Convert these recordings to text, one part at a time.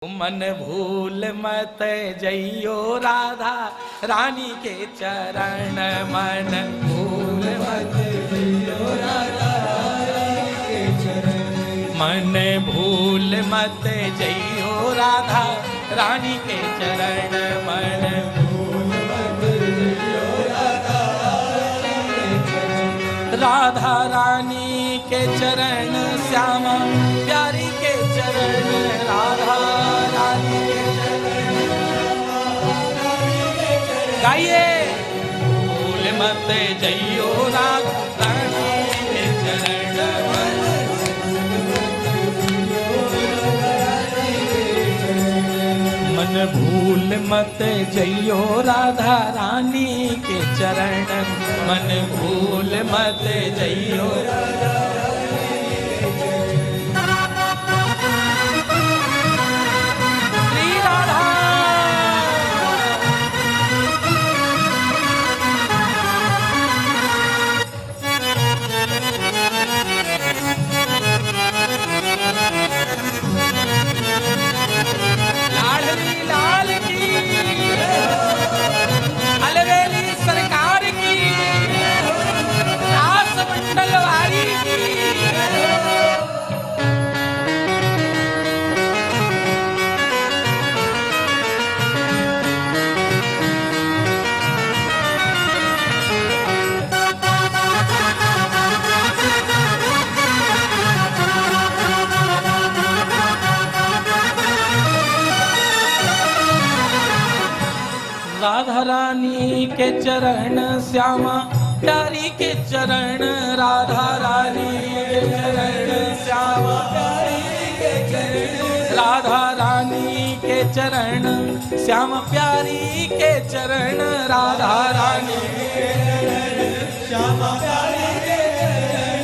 मन भूल मत जइयो राधा रानी के चरण। मन भूल मत जइयो राधा रानी के चरण। मन भूल मत जइयो राधा रानी के चरण। मन भूल मत जइयो राधा रानी के चरण। राधा रानी के चरण श्यामा प्यारी के चरण। राधा रानी के चरण गाइए। भूल मत जइयो राधा रानी के चरण। मन भूल मत जइयो राधा रानी के चरण। मन भूल मत जइयो राधा सरकार की दास मंडल वारी की। राधा रानी के चरण श्यामा प्यारी के चरण। राधा रानी के चरण श्यामा प्यारी के चरण। राधा रानी के चरण श्यामा प्यारी के चरण। राधा रानी के चरण श्यामा प्यारी के चरण।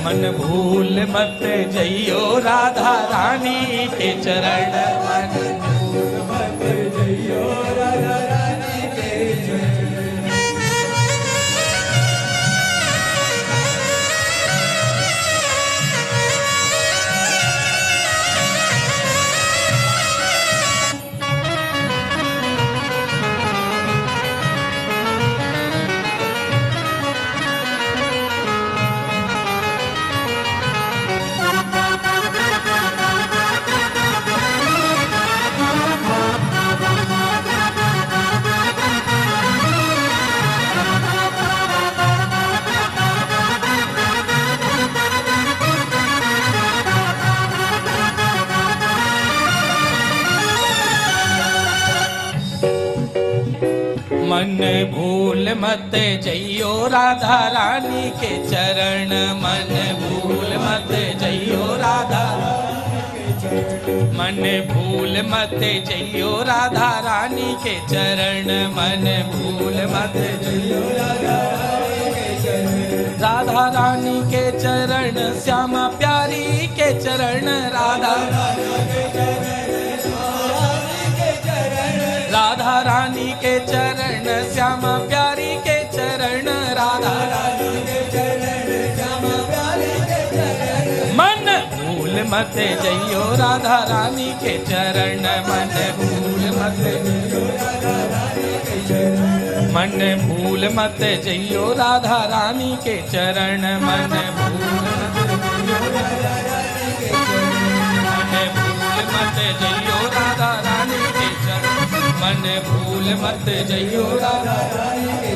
मन भूल मत जइयो राधा रानी के चरण। मन भूल मत जइयो राधा रानी के चरण। मन भूल मत जइयो राधा रानी के चरण। मन भूल मत जइयो राधा मन भूल मत जइयो राधा रानी के चरण। मन भूल मत जइयो राधा रानी के चरण। राधा रानी के चरण श्यामा प्यारी के चरण। राधा राधा रानी के चरण श्यामा प्यारी के चरण। राधा रानी के चरण श्यामा प्यारी के चरण। मन भूल मत जइयो राधा रानी के चरण। मन भूल मत जइयो राधा रानी के चरण। मन भूल मत जइयो राधा रानी के चरण। मन भूल मत जइयो राधा रानी के चरण। मन भूल मत जइयो राधा रानी के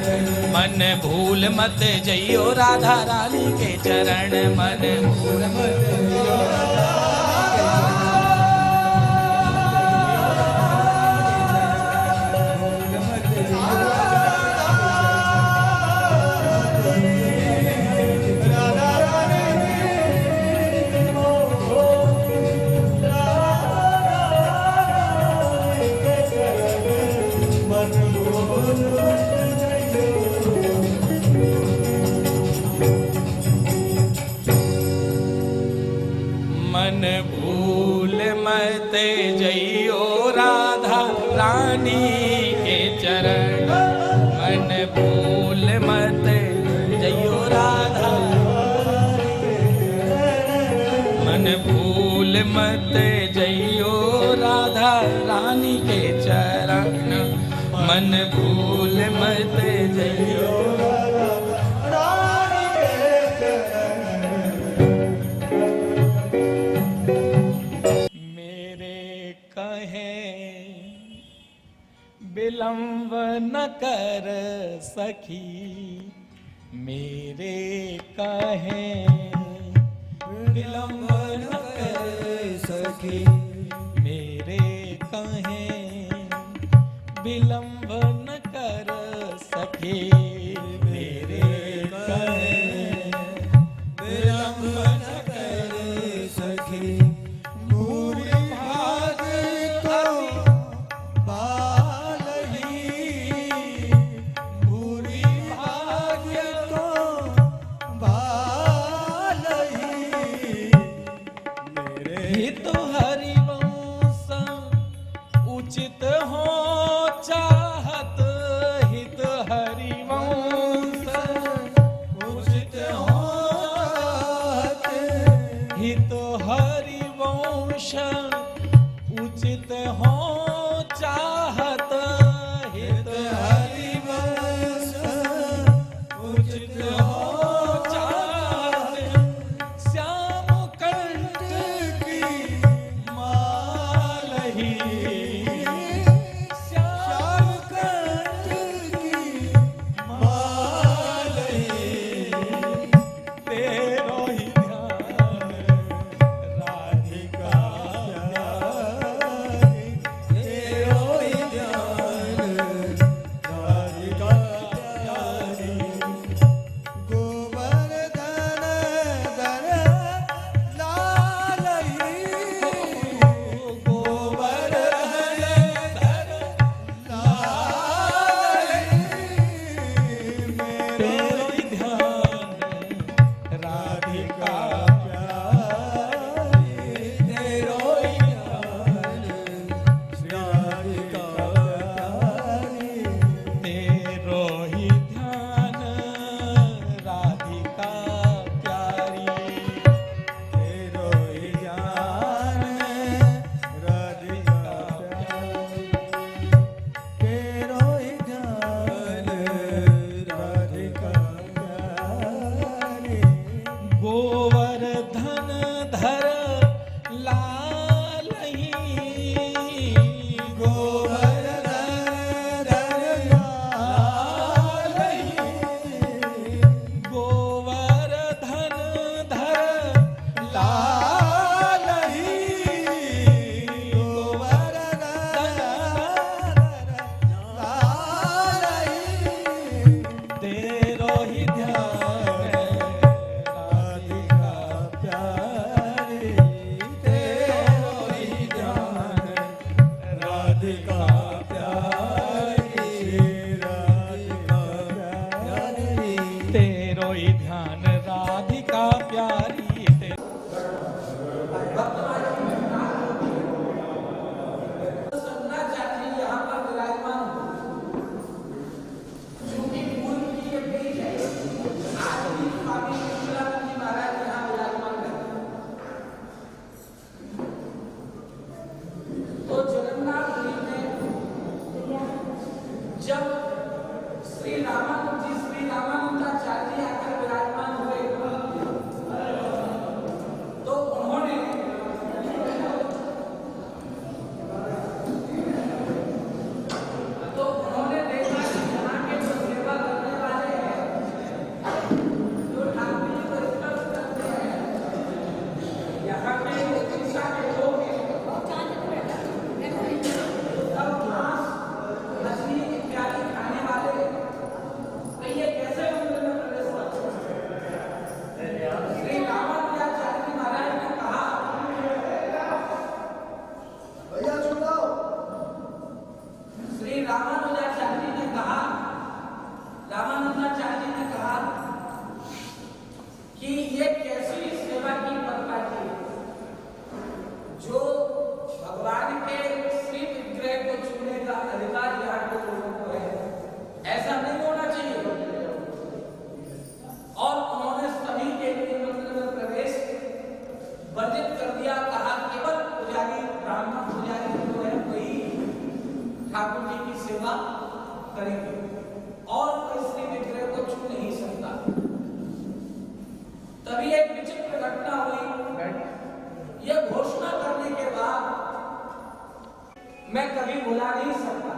चरण। मन भूल मत जइयो राधा रानी के चरण। मन भूल मत जइयो राधा मन भूल मत जइयो राधा रानी के चरण। मन भूल मत जइयो राधा। मन भूल मत जइयो राधा रानी के चरण मन भूल मत जइयो रानी के मेरे कहे विलंब न कर सखी मेरे कहे विलंब न कर सखी मेरे कहे विलंब न कर सके मेरे कहे विलंब न कर सखी पूरी भाग को बालही पूरी भाग को बालही मेरे हित हरिवंश उचित हो चाहत हित हरिवंश उचित हो हित हरिवंश उचित हो चाहत हित हरिवंश उचित हो चाहत श्याम कंठ की मालही श्याम कंठ की मालही तेरो ही ध्यान राधिका ठाकुर जी की सेवा करेंगे और कोई श्री विग्रह को छू नहीं सकता। तभी एक विचित्र घटना हुई। यह घोषणा करने के बाद मैं कभी भुला नहीं सकता।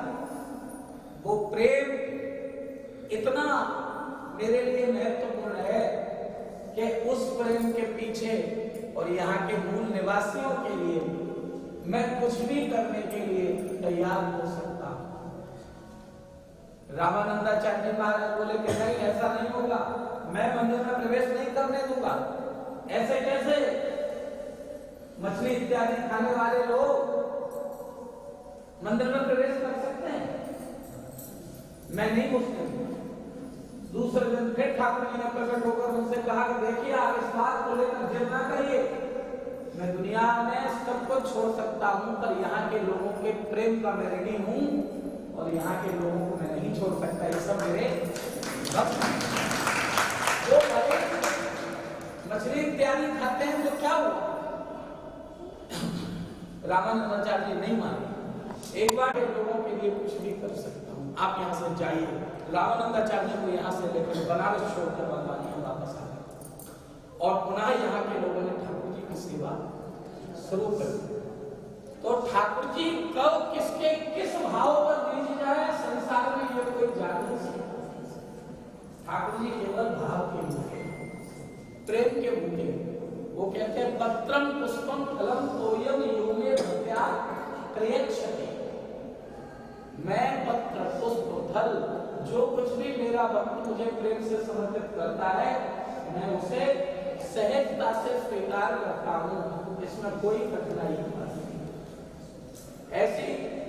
वो प्रेम इतना मेरे लिए महत्वपूर्ण है कि उस प्रेम के पीछे और यहाँ के मूल निवासियों के लिए मैं कुछ भी करने के लिए तैयार हो सकता हूं। रामानंदाचार्य महाराज बोले कि नहीं, ऐसा नहीं होगा, मैं मंदिर में प्रवेश नहीं करने दूंगा। ऐसे कैसे? मछली इत्यादि खाने वाले लोग मंदिर में प्रवेश कर सकते हैं? मैं नहीं घुसने दूंगा। दूसरे दिन फिर ठाकुर जी ने प्रकट होकर उनसे कहा कि देखिए, आप इस बात को लेकर जिद ना करिए, मैं दुनिया में सबको छोड़ सकता हूं, पर यहाँ के लोगों के प्रेम का मैं ऋणी हूं और यहाँ के लोगों को मैं नहीं छोड़ सकता। ये सब मेरे भक्त हैं। वो मछली इत्यादि खाते हैं तो क्या हुआ? रामानंदाचार्य जी नहीं माने। एक बार लोगों के लिए कुछ भी कर सकता हूं, आप यहाँ से जाइए। रामानंदाचार्य को यहाँ से लेकर बनारस छोड़कर बंगाली वापस आ गए और पुनः यहाँ के लोगों ने ठाकुर जी की सेवा शुरू कर दी। तो ठाकुर जी कब किसके किस भाव पर बीज जाए संसार में ये कोई जान नहीं सकता। ठाकुर जी केवल भाव के भूखे, प्रेम के भूखे। वो कहते हैं पत्रम पुष्पम फलम तोयम योमे भक्त्या प्रयच्छति। मैं पत्र पुष्प फल जो कुछ भी मेरा भक्त मुझे प्रेम से समर्पित करता है, मैं उसे सहजता से स्वीकार करता हूं। इसमें कोई कठिनाई नहीं। ऐसी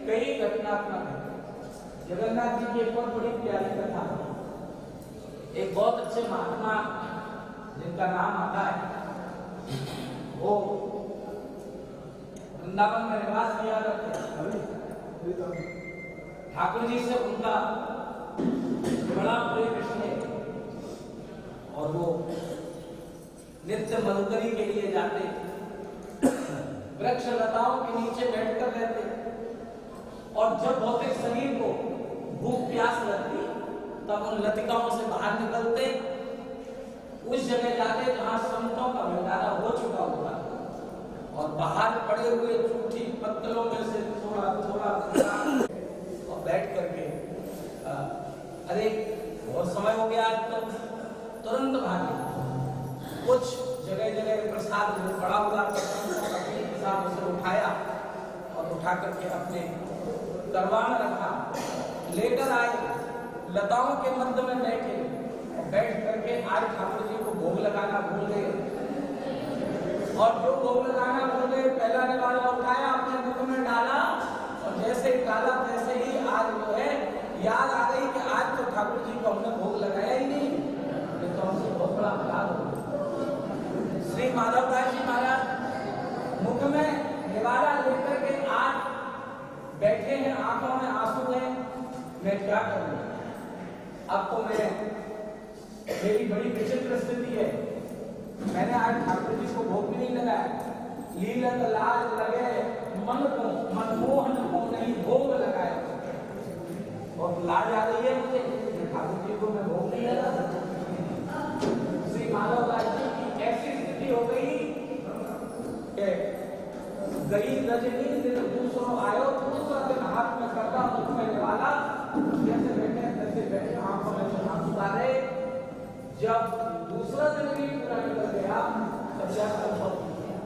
कई घटनात्मक है। जगन्नाथ जी की एक बहुत बड़ी प्यारी कथा है। एक बहुत अच्छे महात्मा जिनका नाम आता है, वो वृंदावन में निवास किया करते। ठाकुर जी से उनका बड़ा प्रेम है और वो नित्य मधुकरी के लिए जाते, वृक्ष लताओं के नीचे बैठकर रहते और जब भौतिक शरीर को भूख प्यास लगती तब उन लतिकाओं से बाहर निकलते, उस जगह जाते जहां संतों का भंडारा हो चुका होता और बाहर पड़े हुए जूठी पत्तलों में से थोड़ा थोड़ा और बैठ करके अरे बहुत समय हो गया, आज तो तुरंत भागे। कुछ जगह जगह प्रसाद पड़ा हुआ प्रसाद उसे उठाया और उठा करके अपने दरबार में रखा, लेकर आए, लताओं के मध्य में बैठे और बैठ करके आज ठाकुर जी को भोग लगाना भूल गए और जो भोग लगाना भूल गए पहला निवाला उठाया अपने मुख में डाला और जैसे ही डाला तैसे ही आज जो है याद आ गई कि आज तो ठाकुर जी को हमने भोग लगाया ही नहीं, ये तो हमसे बहुत बड़ा अपराध हो। श्री माधवदास जी महाराज मुख में निवाला लेकर के आज बैठे हैं, आंखों में आंसू हैं, मैं क्या करूं? अब तो मेरी बड़ी विचित्र स्थिति है। मैंने आज ठाकुर जी को भोग भी नहीं लगाया, लीलत लाज लगे मन को मनमोहन को नहीं भोग लगाया और लाज आ रही है मुझे, ठाकुर जी को मैं भोग नहीं लगा सकता। श्री माधवदास जी की ऐसी स्थिति हो गई कि गई रजनी दिन दूसरों आयो, दूसरा दिन हाथ में करता मुख में निवाला, जैसे बैठे तैसे बैठे, आंखों में से आंसू आ रहे। जब दूसरा दिन भी पूरा निकल गया तब जाकर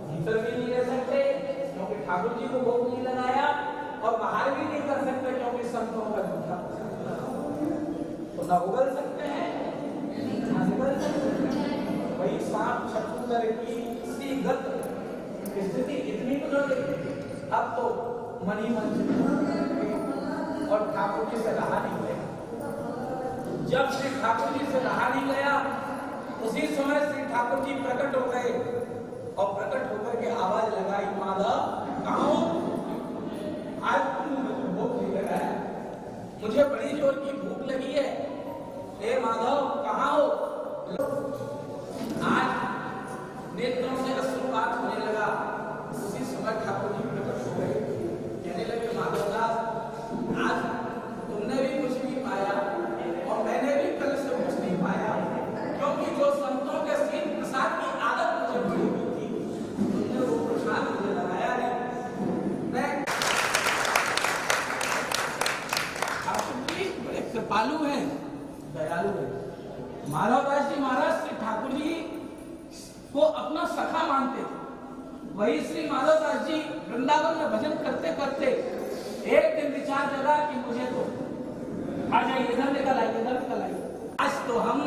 भीतर भी नहीं रह सकते क्योंकि ठाकुर जी को भोग नहीं लगाया और बाहर भी नहीं कर सकते क्योंकि संतों का झूठा तो न उगल सकते हैं न निकल सकते हैं। वही सांप शत्रुंदर की गत स्थिति इतनी बदल गई, अब तो मन ही मन और ठाकुर जी से रहा नहीं गया। जब श्री ठाकुर जी से रहा नहीं गया उसी समय श्री ठाकुर जी प्रकट हो गए और प्रकट होकर के आवाज लगाई, माधव कहाँ हो? आज तुम भूख नहीं लगा है, मुझे बड़ी जोर की भूख लगी है। हे माधव कहाँ हो? आज नेत्रों से अश्रुपात होने लगा। उसी समय ठाकुर जी प्रकट हो गए, कहने लगे माधवदास आज कृपालु हैं, दयालु हैं। माधवदास जी महाराज श्री ठाकुर जी को अपना सखा मानते थे। वही श्री माधवदास जी वृंदावन में भजन करते करते एक दिन विचार जगा कि मुझे तो आ जाइए, इधर निकल आइए, इधर निकल आइए। आज तो हम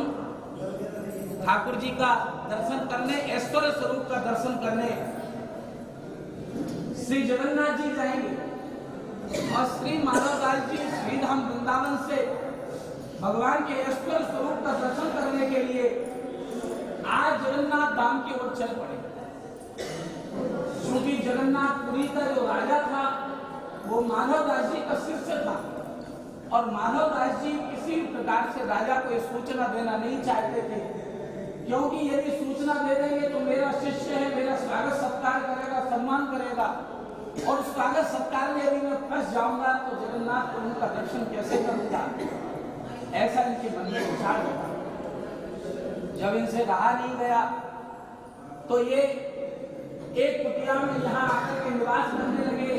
ठाकुर जी का दर्शन करने, ऐश्वर्य स्वरूप का दर्शन करने श्री जगन्नाथ जी जाएंगे और श्री माधवदास जी श्रीधाम वृंदावन से भगवान के ऐश्वर्य स्वरूप का दर्शन करने के लिए आज जगन्नाथ धाम की ओर चल पड़े। क्योंकि जगन्नाथपुरी का जो राजा था वो माधवदास जी का शिष्य था और माधवदास जी किसी प्रकार से राजा को सूचना देना नहीं चाहते थे, क्योंकि यदि सूचना दे देंगे तो मेरा शिष्य है, मेरा स्वागत सत्कार करेगा, सम्मान करेगा और स्वागत सत्कार में यदि मैं फंस जाऊंगा तो जगन्नाथ प्रभु का दर्शन कैसे करूंगा, ऐसा इनके मन में विचार होगा। जब इनसे रहा नहीं गया तो ये एक कुटिया में यहाँ आकर के निवास करने लगे।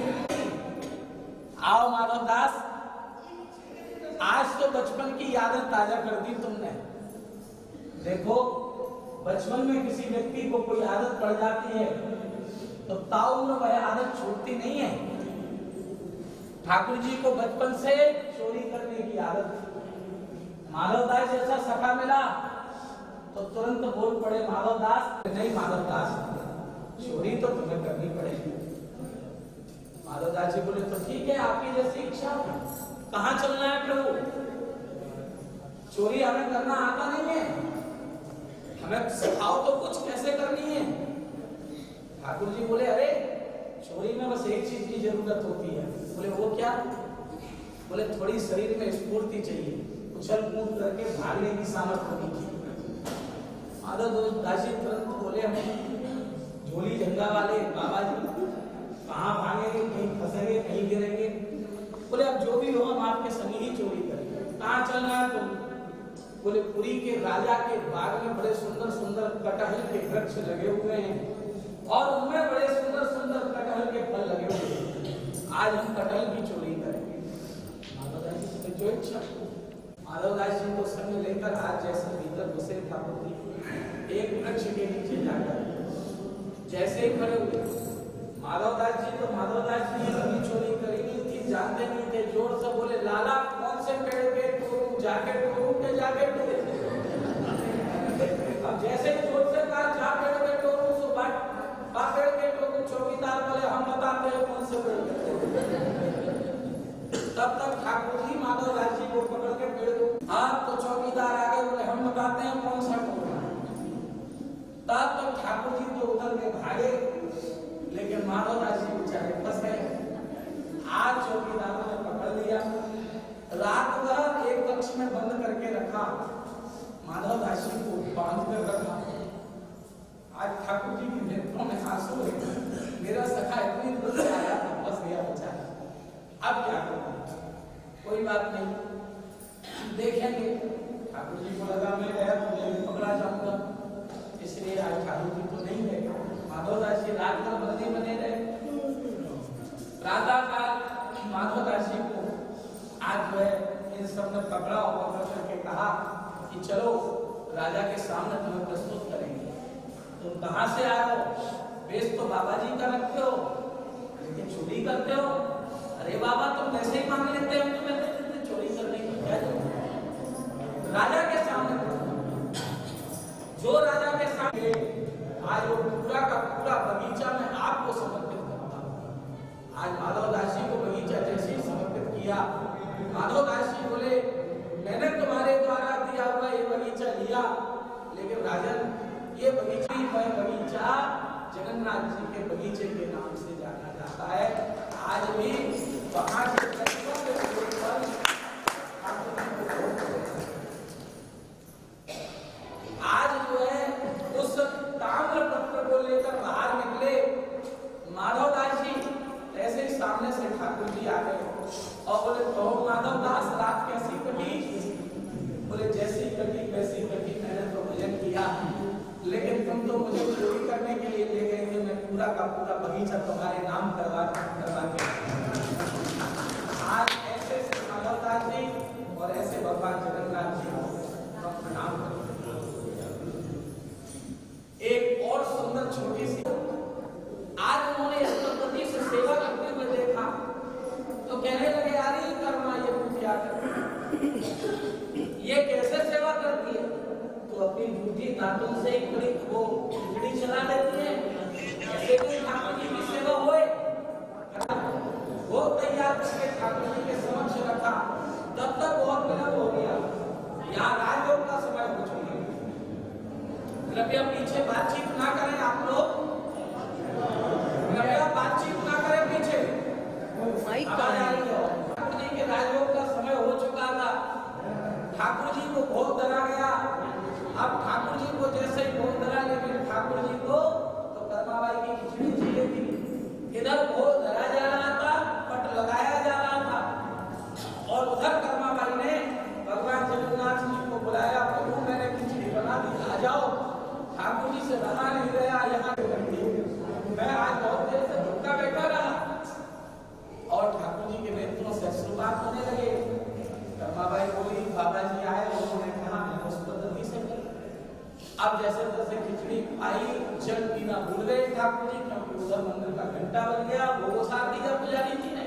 आओ माधवदास, आज तो बचपन की यादें ताजा कर दी तुमने। देखो, बचपन में किसी व्यक्ति को कोई आदत पड़ जाती है तो ताउम्र वह आदत छूटती नहीं है। ठाकुर जी को बचपन से चोरी करने की आदत थी। माधवदास जैसा सखा मिला तो तुरंत बोल पड़े माधवदास, नहीं माधवदास, चोरी तो तुम्हें करनी पड़ेगी। माधवदास जी बोले तो ठीक है, आपकी जैसी इच्छा। कहाँ चलना है प्रभु? चोरी हमें करना आता नहीं है, हमें सिखाओ तो कुछ कैसे करनी है। ठाकुर जी बोले अरे चोरी में बस एक चीज की जरूरत होती है। बोले वो क्या? बोले थोड़ी शरीर में स्फूर्ति चाहिए, उछल कूद करके भागने की सामर्थ्य होनी चाहिए। माधवदास जी तुरंत बोले हमें झोली झंगा वाले बाबा जी, कहाँ भागेंगे, कहीं फंसेंगे, कहीं गिरेंगे। बोले अब जो भी हो हम आपके संग ही चोरी करेंगे। कहाँ चलना है तुम? बोले पुरी के राजा के बाग में बड़े सुंदर सुंदर कटहल के वृक्ष लगे हुए हैं और उनमें बड़े सुंदर सुंदर कटहल के फल लगे हुए हैं। आज हम कटहल की चोरी करेंगे। माधवदास जी ने जो इच्छा। माधवदास जी को संग लेकर आज जैसे भीतर घुसे ठाकुर जी, एक वृक्ष के नीचे जाकर जैसे ही खड़े हुए, माधवदास जी तो माधवदास जी ने कभी चोरी करी नहीं थी, जानते नहीं थे। जोर से बोले लाला कौन से पेड़ के तोड़ूं, जाके तोड़ूं के जाके तोड़ूं। अब जैसे ही जोर से कहा जा पेड़ के तोड़ूं सो बा पेड़ के तोड़ूं, चौकीदार बोले हम बताते हैं कौन से पेड़ के तोड़ूं। तब तक ठाकुर जी माधवदास जी को पकड़ के पेड़ को, आप तो चौकीदार आ गए, बोले हम बताते हैं कौन सा तोड़ना। तब तक ठाकुर जी तो उधर के भागे, लेकिन माधवदास जी बेचारे फंस गए। आज चौकीदारों ने पकड़ लिया, रात भर एक कक्ष में बंद करके रखा, माधवदास जी को बांध कर रखा। आज ठाकुर जी की नेत्रों में आंसू है, मेरा सखा इतनी दूर से आया था, फंस गया बेचारा, अब क्या करूं? कोई बात नहीं, देखेंगे। ठाकुर जी को लगा मैं गया तो मैं भी पकड़ा जाऊंगा, इसलिए आज ठाकुर जी तो नहीं गए। माधवदास जी रात भर बंदी बने रहे। प्रातः काल माधवदास जी को आज जो है इन सब ने पकड़ा और पकड़ करके कहा कि चलो राजा के सामने तुम्हें प्रस्तुत करेंगे। तुम कहाँ से आए हो? वेश तो बाबा जी का रखते हो, लेकिन चोरी करते हो। अरे बाबा तुम ऐसे ही मांग लेते हो, तुम्हें चोरी करने की क्या जरूरत? राजा के सामने, जो राजा के सामने आज वो पूरा का पूरा बगीचा में आपको समर्पित करता हूं। आज माधवदास जी को बगीचा जैसे ही समर्पित किया, माधवदास जी बोले मैंने तुम्हारे द्वारा दिया हुआ ये बगीचा लिया, लेकिन राजन ये बगीचा जगन्नाथ जी के बगीचे के नाम से जाना जाता है। आज भी वहां से आज जो है उस ताम्र पत्र को लेकर बाहर निकले माधवदास जी, ऐसे ही सामने से ठाकुर जी आ गए और बोले तो माधवदास रात कैसी कटी? बोले जैसी कटी वैसी कटी, मैंने तो भजन किया, लेकिन तुम तो मुझे चोरी करने के लिए ले गए थे। मैं पूरा का पूरा बगीचा तुम्हारे नाम करवा के आज ऐसे माधवदास जी और ऐसे भगवान दातुन से एक बड़ी वो खिचड़ी चला देती है, ऐसे कोई ठाकुर जी की सेवा होए, वो तैयार करके ठाकुर जी के समक्ष रखा। तब तक बहुत विलंब हो गया, यहाँ राजयोग का समय हो चुका। कृपया पीछे बातचीत ना करें आप लोग, कृपया बातचीत ना करें पीछे। ठाकुर जी के राजयोग का समय हो चुका था। ठाकुर जी को भोग धरा गया। अब ठाकुर जी को जैसे ही भोग धरा, लेकिन ठाकुर जी को तो कर्माबाई की खिचड़ी चाहिए थी। इधर भोग धरा जा रहा था, पट लगाया जा रहा था, और उधर कर्माबाई ने भगवान जगन्नाथ जी को बुलाया, प्रभु मैंने खिचड़ी बना दी, आ जाओ। ठाकुर जी से रहा नहीं गया, यहाँ मैं आज बहुत देर से भूखा बैठा रहा, और ठाकुर जी के नेत्रों से अश्रुपात होने लगे। कर्माबाई बोली, बाबा जी आए, उन्होंने कहा मैंने उस पद्धति से की। अब जैसे जैसे खिचड़ी आई, जल पीना भूल गए ठाकुर जी, क्योंकि उधर मंदिर का घंटा बन गया। वो साथ दिया पुजारी जी ने,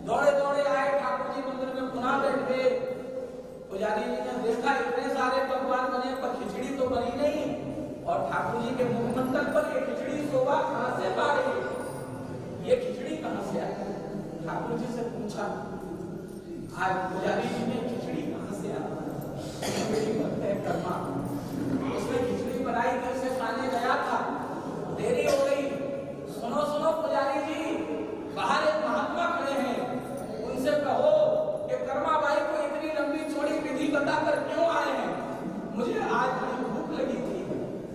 दौड़े दौड़े आए ठाकुर जी मंदिर में, पुनः बैठ गए। पुजारी जी ने देखा इतने सारे पकवान बने पर खिचड़ी तो बनी नहीं, और ठाकुर जी के मुखमंडल पर ये खिचड़ी शोभा कहां से पा रही, ये खिचड़ी कहां से आई? ठाकुर जी से पूछा, आज पुजारी जी ने खिचड़ी कहां से आई? कर्मा उसने खिचड़ी बनाई थी, उसे खाने गया था, देरी हो गई। सुनो सुनो पुजारी जी, बाहर एक महात्मा खड़े हैं, उनसे कहो कि कर्माबाई को इतनी लंबी चौड़ी विधि बताकर क्यों आए हैं? मुझे आज बड़ी भूख लगी थी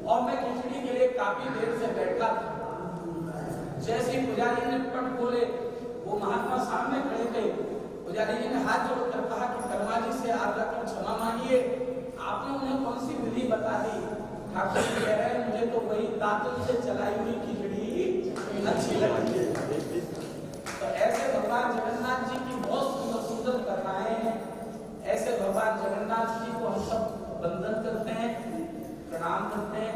और मैं खिचड़ी के लिए काफी देर से बैठा था। जैसे ही पुजारी ने पट खोले, वो महात्मा सामने खड़े थे। पुजारी जी ने हाथ जोड़कर कहा कि कर्मा जी से आप जाकर क्षमा मांगिए, आपने उन्हें कौन सी विधि बता दी? ठाकुर जी कह रहे हैं, मुझे तो वही दातुन से चलाई हुई खिचड़ी अच्छी लगी। तो ऐसे भगवान जगन्नाथ जी की बहुत सुंदर सुंदर कथाएं हैं। ऐसे भगवान जगन्नाथ जी को हम सब वंदन करते हैं, प्रणाम करते हैं।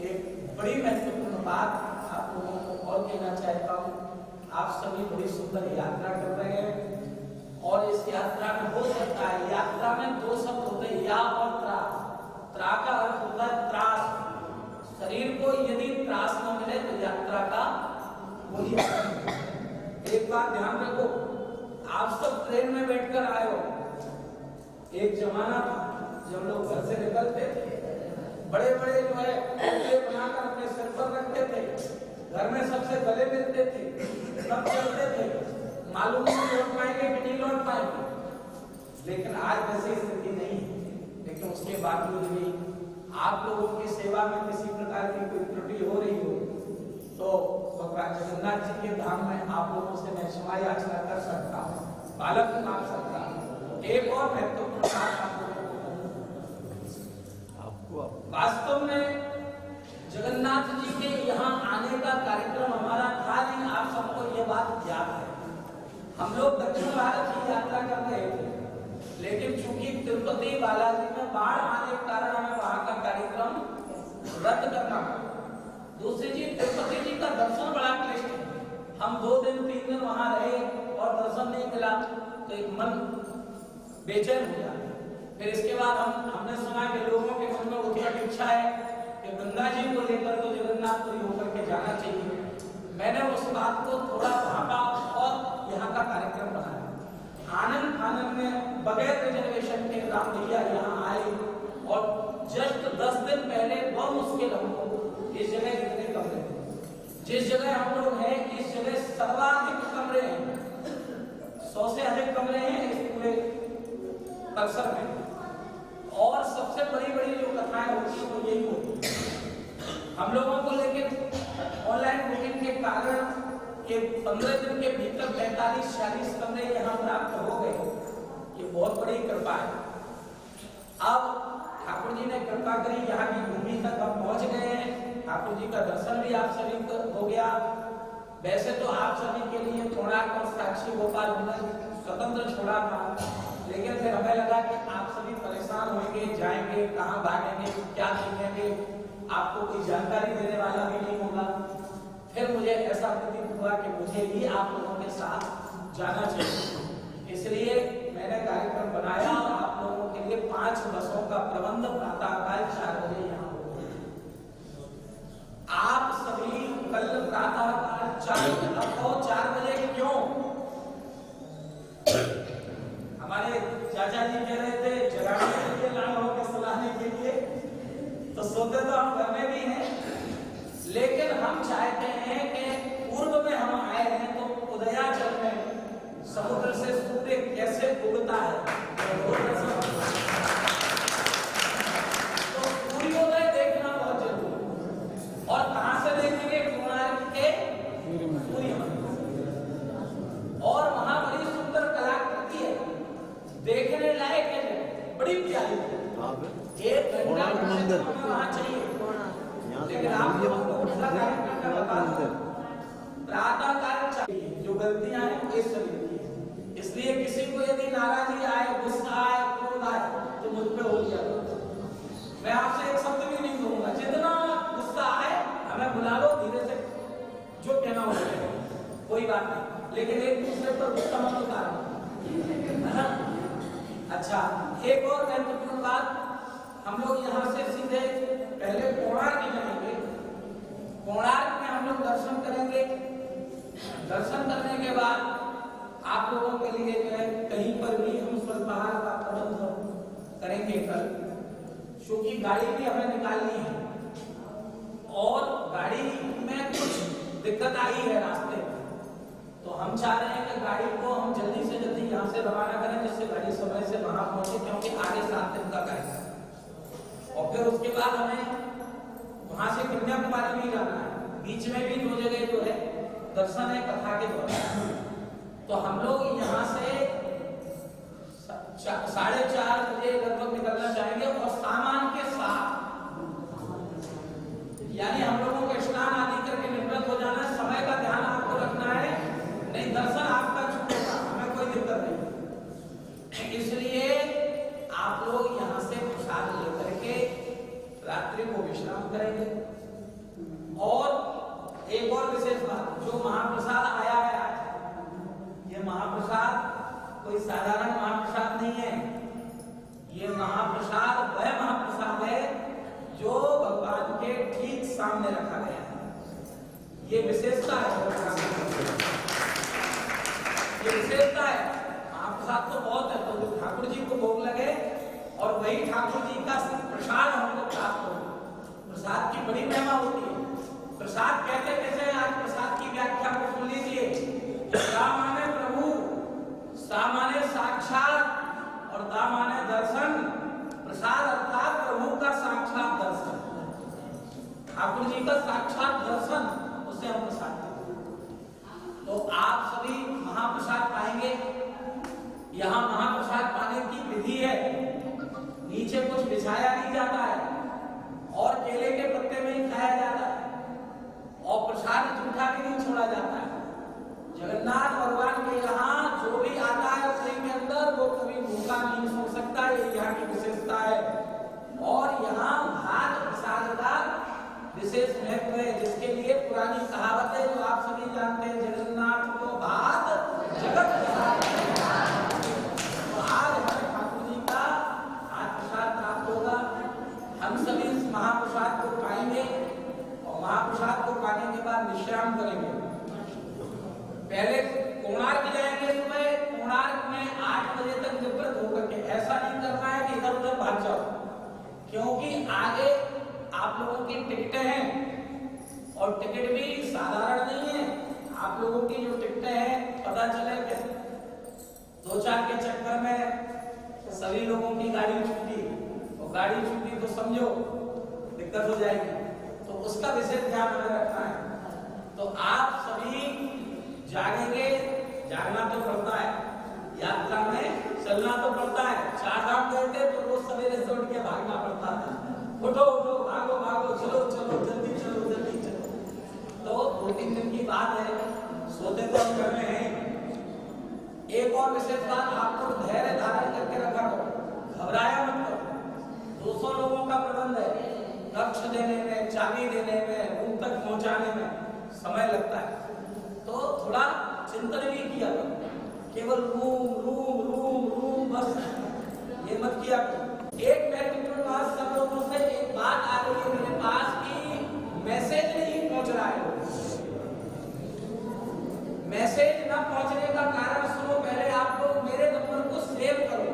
एक बड़ी महत्वपूर्ण बात आप लोगों को और कहना चाहता हूँ, आप सभी बड़ी सुंदर यात्रा कर रहे हैं, और इस यात्रा में हो सकता है, यात्रा में दो शब्द होते हैं, या और त्रा। त्रा का अर्थ होता है त्रास। शरीर को यदि त्रास न मिले तो यात्रा का वही। एक बात ध्यान रखो, आप सब ट्रेन में बैठकर आए हो। एक जमाना था जब लोग घर से निकलते थे, बड़े बड़े जो है टोपले बनाकर अपने सिर पर रखते थे, घर में सबसे गले मिलते थे, सब चलते थे, मालूम नहीं लौट पाएंगे कि नहीं लौट पाएंगे। लेकिन आज वैसी स्थिति नहीं है। लेकिन उसके बावजूद भी आप लोगों की सेवा में किसी प्रकार की कोई त्रुटि हो रही हो तो भगवान जगन्नाथ जी के धाम में आप लोगों से मैं क्षमा याचना कर सकता हूँ, बालक मांग सकता हूँ। एक और महत्वपूर्ण बात आपको, वास्तव में जगन्नाथ जी के यहाँ आने का कार्यक्रम हमारा था नहीं, आप सबको ये बात याद है। हम लोग दक्षिण भारत की यात्रा कर रहे थे, लेकिन चूंकि तिरुपति बालाजी में बाढ़ आने के कारण हमें वहां का कार्यक्रम रद्द करना पड़ा। दूसरी चीज, तिरुपति जी का दर्शन बड़ा क्लिष्ट है। हम 2 दिन 3 दिन वहां रहे और दर्शन नहीं मिला तो एक मन बेचैन हो जाता। फिर इसके बाद हमने सुना कि लोगों के मन में उत्कट इच्छा है कि गंगा जी को लेकर तो जगन्नाथपुरी होकर के जाना चाहिए। मैंने उस बात को थोड़ा भापा और यहाँ का कार्यक्रम बनाया। आनंद में बगैर रिजर्वेशन के राम भैया यहाँ आए, और जस्ट 10 दिन पहले बहुत मुश्किल हमको इस जगह कितने कमरे थे, जिस जगह हम लोग हैं इस जगह सर्वाधिक कमरे हैं, 100 से अधिक कमरे हैं इस पूरे परिसर में। और सबसे बड़ी बड़ी जो कथाएं होती है वो यही होती है। हम लोगों को लेकिन ऑनलाइन बुकिंग के कारण कि 15 दिन के भीतर 45-46 कमरे यहाँ प्राप्त हो गए। ये बहुत बड़ी कृपा है। अब ठाकुर जी ने कृपा करी, यहाँ की भूमि तक हम पहुँच गए हैं। ठाकुर जी का दर्शन भी आप सभी को हो गया। वैसे तो आप सभी के लिए कोणार्क और साक्षी गोपाल स्वतंत्र छोड़ा था, लेकिन फिर हमें लगा कि आप सभी परेशान होंगे, जाएंगे कहाँ, भागेंगे, क्या देखेंगे, आपको कोई जानकारी देने वाला भी नहीं होगा। फिर मुझे ऐसा प्रतीत हुआ कि मुझे ही आप लोगों के साथ जाना चाहिए, इसलिए मैंने कार्यक्रम बनाया और आप लोगों के लिए 5 बसों का प्रबंध प्रातःकाल 4 बजे यहाँ हो। चाचा जी कह रहे थे जगाने के लिए लाए हो के सुलाने के लिए, तो सोते तो हम घर में भी हैं, लेकिन हम चाहते हैं कि पूर्व में हम आए हैं तो उदयाचल में समुद्र से सूर्य कैसे उगता है तो सूर्योदय देखना बहुत जरूरी है। और कहां से देखेंगे? कोणार्क के सूर्य मंदिर, और वहां बड़ी सुंदर कलाकृति है, देखने लायक है, बड़ी प्यारी है। एक घंटा वहां चाहिए, लेकिन आप लोगों को उसका कार्यक्रम का बता दूं, प्रातः काल चाहिए। जो गलतियां हैं ये शरीर की है, इसलिए किसी को यदि नाराजगी आए, गुस्सा आए, क्रोध आए तो मुझ पे हो गया, मैं आपसे एक शब्द भी नहीं कहूंगा। जितना गुस्सा आए हमें बुला लो, धीरे से जो कहना हो जाएगा, कोई बात नहीं, लेकिन एक दूसरे पर गुस्सा मत उतारो, है ना? अच्छा, एक और महत्वपूर्ण बात, हम लोग यहाँ से सीधे पहले कोणार्क जाएंगे। कोणार्क में हम लोग दर्शन करेंगे। दर्शन करने के बाद आप लोगों के लिए जो है कहीं पर भी हम स्वल्पाहार का प्रबंध करेंगे कल, क्योंकि गाड़ी भी हमें निकालनी है और गाड़ी में कुछ दिक्कत आई है रास्ते में, तो हम चाह रहे हैं कि गाड़ी को हम जल्दी से जल्दी यहाँ से रवाना करें, जिससे गाड़ी समय से वहां पहुंचे, क्योंकि आगे 7 दिन का कार्यक्रम है। और फिर उसके बाद हमें वहां से कन्याकुमारी भी जाना है, बीच में भी 2 जगह जो है दर्शन है कथा के द्वारा। तो हम लोग यहाँ से 4:30 बजे लगभग निकलना चाहेंगे, और सामान के साथ, यानी हम लोगों को स्नान आदि करके निवृत्त हो जाना है। समय का ध्यान आपको रखना है, नहीं दर्शन आपका छूटेगा, हमें कोई दिक्कत नहीं। इसलिए आप लोग यहाँ से प्रसाद लेकर के रात्रि को विश्राम करेंगे। और एक और विशेष बात, जो महाप्रसाद आया है आज, ये महाप्रसाद कोई साधारण महाप्रसाद नहीं है, ये महाप्रसाद वह महाप्रसाद है जो भगवान के ठीक सामने रखा गया है। ये विशेषता है, ये विशेषता है। महाप्रसाद तो बहुत है, तो जो ठाकुर जी को भोग लगे और वही ठाकुर जी का प्रसाद हमको प्राप्त हो, प्रसाद की बड़ी महिमा होती है। प्रसाद कहते कैसे हैं? आज प्रसाद की व्याख्या को सुन लीजिए। सा माने प्रभु, सा माने साक्षात, और दा माने दर्शन। प्रसाद अर्थात प्रभु का साक्षात दर्शन, ठाकुर जी का साक्षात दर्शन, उसे हम प्रसाद कहते हैं। तो आप सभी महाप्रसाद पाएंगे। यहाँ महाप्रसाद पाने की विधि है, नीचे कुछ बिछाया नहीं जाता है और केले के पत्ते में ही खाया जाता है, और प्रसाद झूठा भी नहीं छोड़ा जाता है। जगन्नाथ भगवान के यहाँ जो भी आता है रसोई के अंदर, वो कभी भूखा नहीं सो सकता, ये यहाँ की विशेषता है। और यहाँ भात प्रसाद का विशेष महत्व है, जिसके लिए पुरानी कहावत है जो आप सभी जानते हैं, जगन्नाथ को भात जगत प्रसाद। तो आज हमें ठाकुर जी का भात प्रसाद प्राप्त होगा। हम सभी इस महाप्रसाद को पाएंगे, और महाप्रसाद को पाने के बाद विश्राम करेंगे। पहले कोणार्क जाएंगे सुबह, कोणार्क में 8 बजे तक निवृत्त होकर के, ऐसा नहीं करना है कि इधर उधर भाग जाओ, क्योंकि आगे आप लोगों की टिकटें हैं, और टिकट भी साधारण नहीं है। आप लोगों की जो टिकटें हैं, पता चले कि 2-4 के चक्कर में सभी लोगों की गाड़ी छूटी, और गाड़ी छूटी तो समझो दिक्कत हो जाएगी, तो उसका विशेष ध्यान हमें रखना है। तो आप सभी जागेंगे, जागना तो पड़ता है, यात्रा में चलना तो पड़ता है। 4 धाम गए थे तो रोज सवेरे से उठ के भागना पड़ता था, उठो उठो, भागो भागो, चलो चलो, जल्दी चलो जल्दी चलो। तो 2-3 दिन की बात है, सोते तो हम घर में हैं। एक और विशेष बात, आप लोग धैर्य धारण करके रखा करो, घबराया मत करो। 200 लोगों का प्रबंध है, कक्ष देने में, चाबी देने में, रूम तक पहुंचाने में समय लगता है, तो थोड़ा चिंतन भी किया करो। केवल रूम रूम रूम रूम बस ये मत किया करो। एक महत्वपूर्ण बात, सब लोगों से एक बात आ रही है मेरे पास कि मैसेज नहीं पहुंच रहा है। मैसेज न पहुंचने का कारण सुनो। पहले आप लोग मेरे नंबर को सेव करो,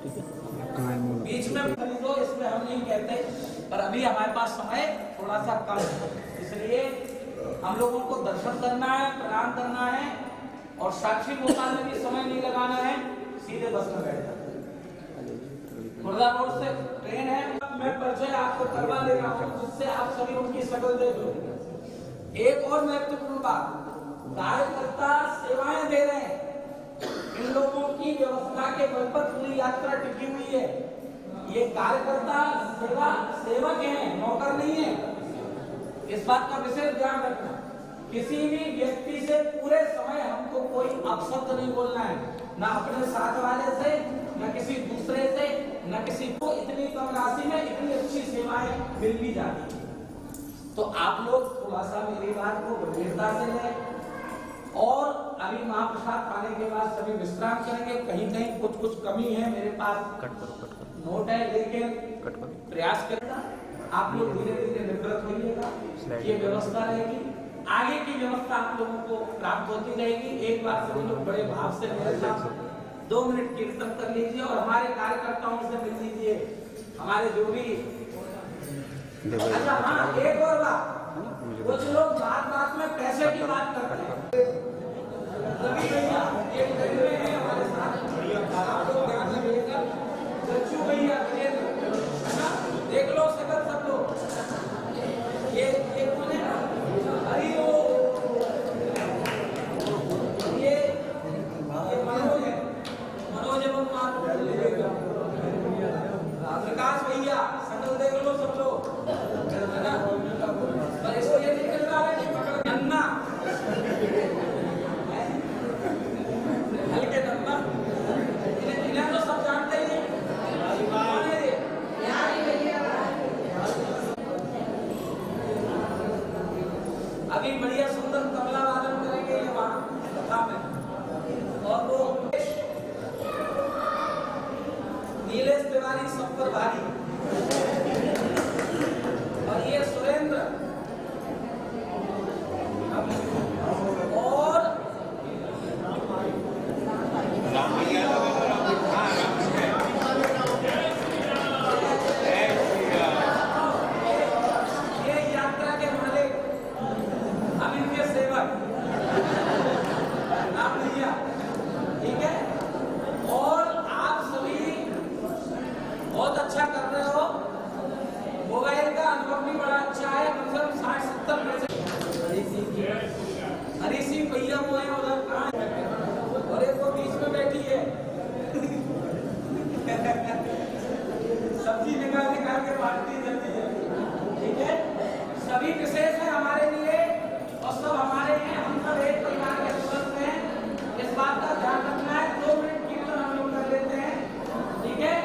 बीच में खरीदो, इसमें हम नहीं कहते, पर अभी हमारे पास समय थोड़ा सा कम है, इसलिए हम लोगों को दर्शन करना है, प्रणाम करना है और साक्षी गोपाल में भी समय नहीं लगाना है, सीधे बस में बैठना है। खुर्दा रोड से ट्रेन है, मैं परिचय आपको करवा दे रहा हूँ जिससे आप सभी उनकी शक्ल देख लो। एक और महत्वपूर्ण बात, कार्यकर्ता सेवाएं दे रहे हैं, इन लोगों की व्यवस्था के बल पर पूरी यात्रा टिकी हुई है। ये कार्यकर्ता सेवक हैं, नौकर नहीं है, इस बात का विशेष ध्यान रखना। किसी भी व्यक्ति से पूरे समय हमको कोई अपशब्द नहीं बोलना है, ना अपने साथ वाले से, न किसी दूसरे से, न किसी को। इतनी कम राशि में इतनी अच्छी सेवाएं मिल भी जाती है, तो आप लोग थोड़ा सा मेरी बात को गंभीरता से लें और अभी महाप्रसाद पाने के बाद सभी विश्राम करेंगे। कहीं कहीं कुछ कमी है, मेरे पास नोट है, लेकिन प्रयास करेगा आप लोग धीरे धीरे निवृत्त होइएगा, ये व्यवस्था रहेगी। आगे की व्यवस्था आप लोगों को प्राप्त होती रहेगी। एक बार सभी लोग बड़े भाव से मेरे साथ 2 मिनट कीर्तन कर लीजिए और हमारे कार्यकर्ताओं से मिल लीजिए, हमारे जो भी। अच्छा हाँ, एक और बात, कुछ लोग बात में पैसे की बात करते हैं। रवि भैया एक गरीब हैं हमारे साथ, आप लोग ध्यान रखिएगा। सच्चू भैया है ना, देख लो सकल सब लोग, ये कौन है? हरि ये मनोज है, मनोज एवं प्रकाश भैया, सकल देख लो सब लोग, है ना। पर इसको ये नहीं कर रहा है कि पकड़ अन्ना हल्के नंबर, इन्हें तो सब जानते ही हैं। अभी बढ़िया सुंदर तबला वादन करेंगे ये वहां कथा में, और वो नीलेश तिवारी सब पर भारी, और ये सुरेंद्र, और ये यात्रा के मालिक, हम इनके सेवक, नाम लिया, ठीक है। और आप सभी बहुत अच्छा कर रहे हो, मोबाइल का अनुभव भी बड़ा अच्छा है, मतलब 60-70 पैसे। हरी सिंह भैया वो है उधर, कहाँ है? और एक वो बीच में बैठी है सब्जी निकाल के बांटती जल्दी जल्दी, ठीक है। सभी विशेष है हमारे लिए और सब हमारे हैं, हम सब एक परिवार के सदस्य हैं, इस बात का ध्यान रखना है। 2 मिनट कीर्तन हम लोग कर लेते हैं, ठीक है।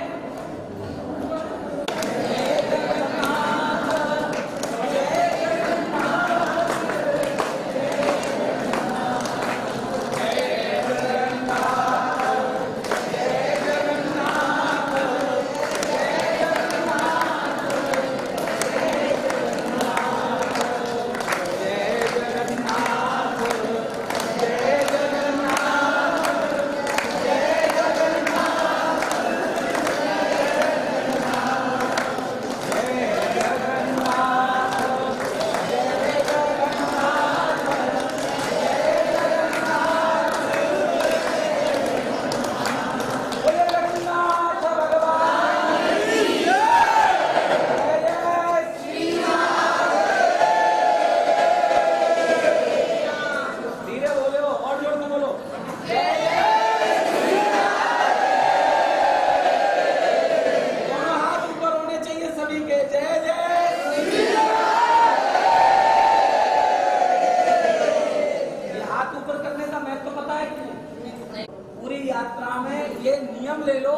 यात्रा में ये नियम ले लो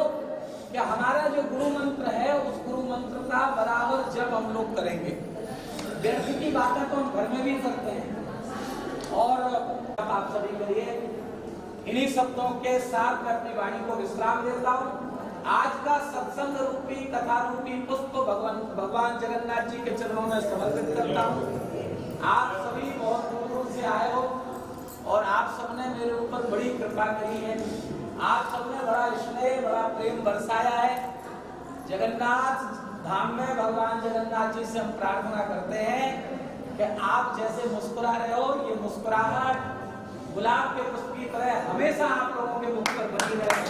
कि हमारा जो गुरु मंत्र है उस गुरु मंत्र का बराबर जब हम लोग करेंगे। व्यर्थ की बातें तो हम घर में भी करते हैं और आप सभी करिए। इन्हीं शब्दों के साथ मैं अपनी वाणी को विश्राम देता हूँ। आज का सत्संग रूपी कथा रूपी पुष्प भगवान जगन्नाथ जी के चरणों में समर्पित करता हूँ। आप सभी बहुत दूर दूर से आए हो और आप सबने मेरे ऊपर बड़ी कृपा करी है। आप सबने बड़ा स्नेह बड़ा प्रेम बरसाया है। जगन्नाथ धाम में भगवान जगन्नाथ जी से हम प्रार्थना करते हैं कि आप जैसे मुस्कुरा रहे हो, ये मुस्कुराहट गुलाब के पुष्प की तरह हमेशा आप लोगों के मुख पर बनी रहे।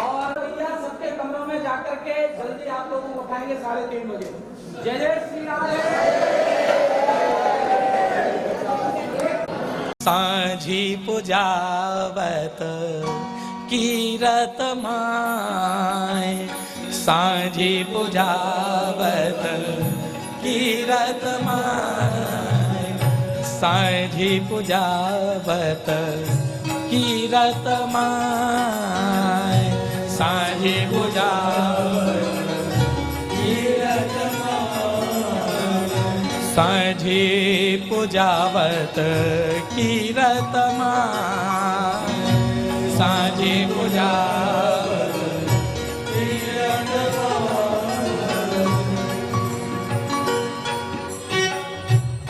और भैया सबके कमरों में जाकर के जल्दी आप लोगों को उठाएंगे 3:30 बजे। जय जय श्री राम। सांझी पुजावत कीरत माय, सांझी पुजावत कीरत माय, सांझी पुजावत कीरत माय, सांझी पुजावत कीरत माय, सांझी पुजावत कीरत माय, सांझी पुजावत कीरत माय।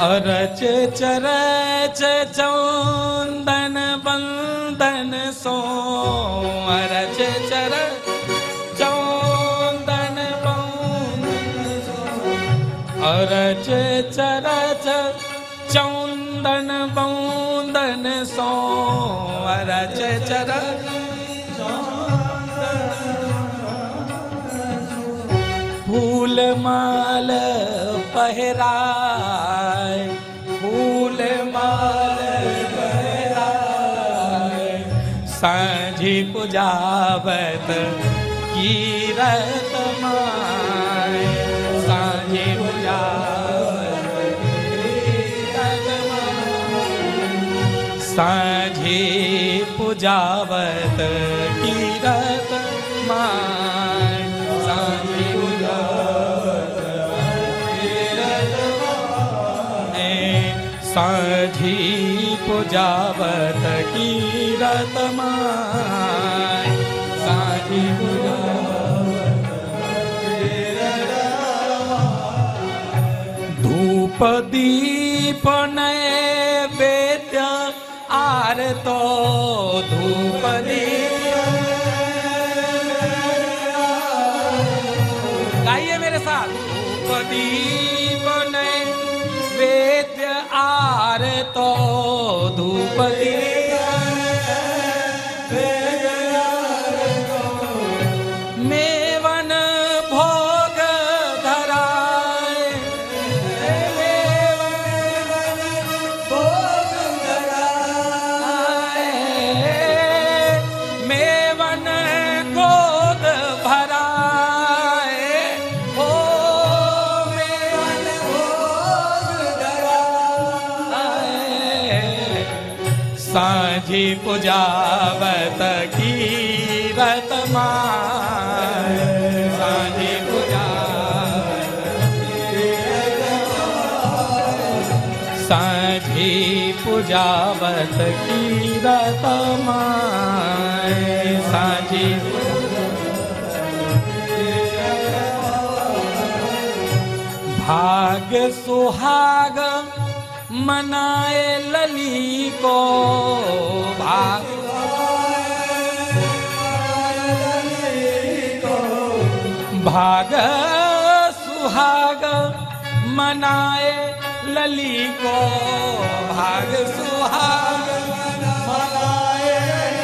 अरच चरच चौंदन बंदन सो, अरच चरच चौंदन बंदन सो, अरच चरच चौंदन बंदन सो, अरच चरच फूल माल पहराय, फूल माल पहराय, सांझी पुजावत कीरत माय, सांझी पुजावत कीरत माय, सांझी पुजावत कीरत माय, सांझी सांझी पुजावत कीरत माय, सांझी पुजावत कीरत माय। धूप दीप नैवेद्य आरतो, धूप दीप, गाइए मेरे साथ। धूप दीप नैवेद्य आरतो, धूप दीप मेवन भोग धराय, मेवन भोग धराय, मेवन गोद भराय, हो मेवन भोग सांझी पुजावत कीरत माय, सांझी पुजावत कीरत माय, सांझी पुजावत कीरत माय, सांझी भाग सुहाग मनाए लली को, भाग भाग सुहाग मनाए लली को, भाग सुहाग मनाए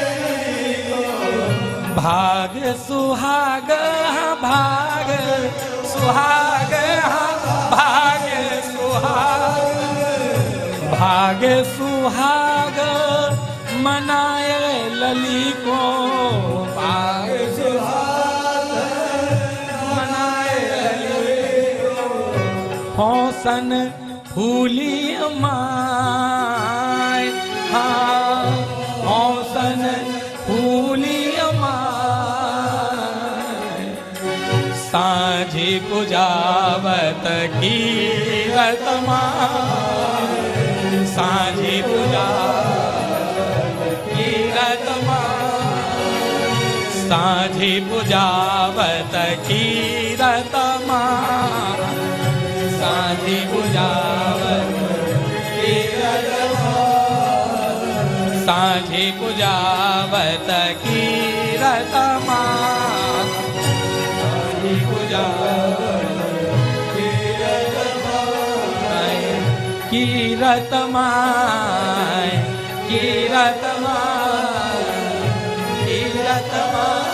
लली को, भाग सुहाग भाग सुहाग भाग सुहाग, भाग सुहाग मनाए लली को, भाग सुहाग मनाए लली को, हौसन फूली माय, हाँ हौसन फूली माय, सांझी पुजावत कीरत माय, सांझी पुजावत कीरत माय, सांझी पुजावत कीरत माय, सांझी पुजावत कीरत माय, सांझे कुजावत कीरत मात सांझे कुजावत कीरत माय कीरत माय कीरत माय।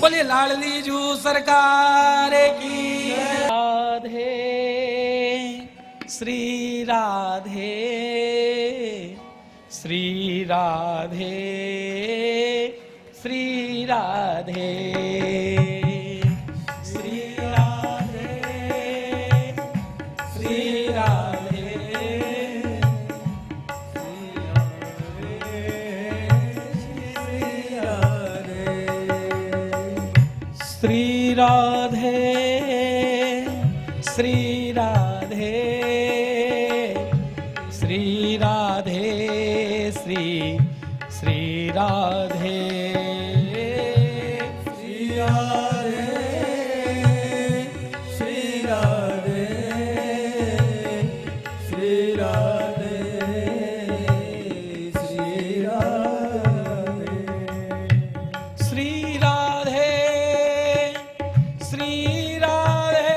बोले लाडली जू सरकार की राधे श्री राधे श्री राधे श्री राधे श्री राधे श्री राधे श्री राधे श्री राधे श्री राधे श्री श्री राधे श्री राधे श्री राधे श्री राधे श्री राधे श्री राधे श्री राधे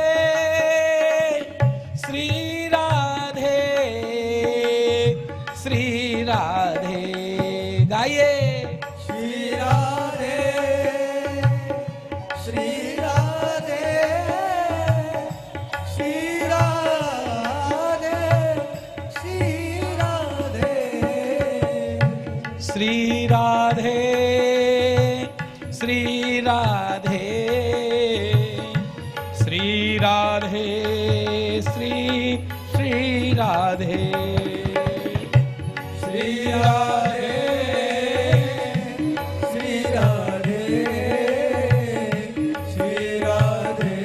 श्री राधे श्री राधे गाइए श्री राधे श्री राधे श्री राधे श्री राधे श्री राधे श्री राधे श्री राधे श्री श्री राधे श्री राधे श्री राधे श्री राधे